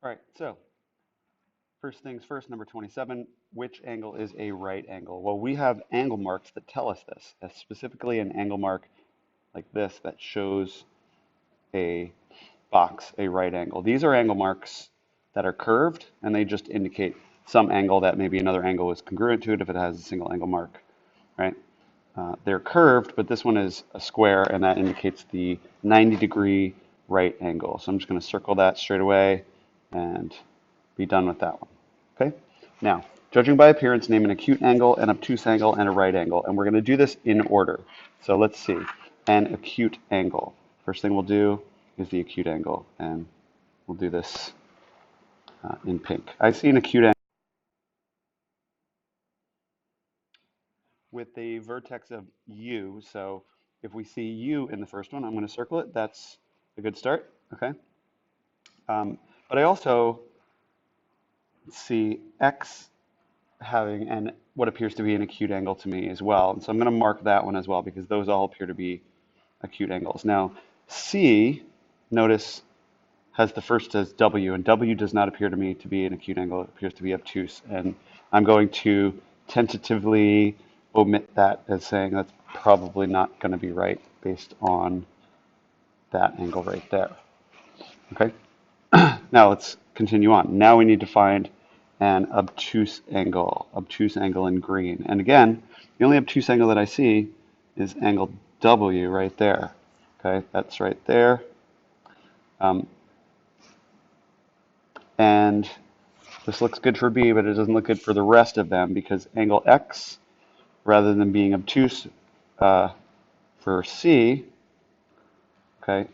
All right, so first things first, number 27, which angle is a right angle? Well, we have angle marks that tell us this, specifically an angle mark like this that shows a box, a right angle. These are angle marks that are curved, and they just indicate some angle that maybe another angle is congruent to it if it has a single angle mark, right? They're curved, but this one is a square, and that indicates the 90-degree right angle. So I'm just going to circle that straight away and be done with that one. Okay? Now, judging by appearance, name an acute angle, an obtuse angle, and a right angle. And we're going to do this in order. So let's see. An acute angle. First thing we'll do is the acute angle, and we'll do this in pink. I see an acute angle with a vertex of U. So if we see U in the first one, I'm going to circle it. That's a good start. Okay. But I also see X having what appears to be an acute angle to me as well. And so I'm going to mark that one as well because those all appear to be acute angles. Now, C, notice, has the first as W, and W does not appear to me to be an acute angle. It appears to be obtuse. And I'm going to tentatively omit that as saying that's probably not going to be right based on that angle right there. Okay? Now let's continue on. Now we need to find an obtuse angle in green. And again, the only obtuse angle that I see is angle W right there. Okay, that's right there. And this looks good for B, but it doesn't look good for the rest of them because angle X, rather than being obtuse for C, okay,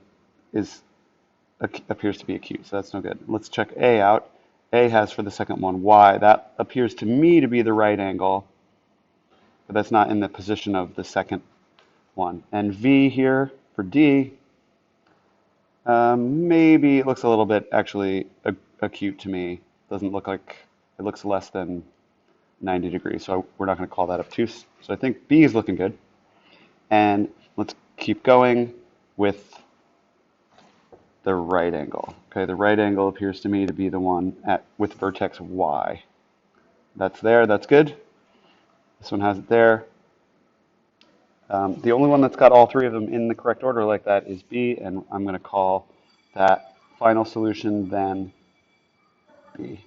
appears to be acute, so that's no good. Let's check A out. A has for the second one Y. That appears to me to be the right angle, but that's not in the position of the second one. And V here for D, maybe it looks a little bit actually acute to me. Doesn't look like, it looks less than 90 degrees, so we're not going to call that obtuse. So I think B is looking good. And let's keep going with the right angle. Okay, the right angle appears to me to be the one with vertex Y. That's there, that's good. This one has it there. The only one that's got all three of them in the correct order like that is B, and I'm going to call that final solution then B.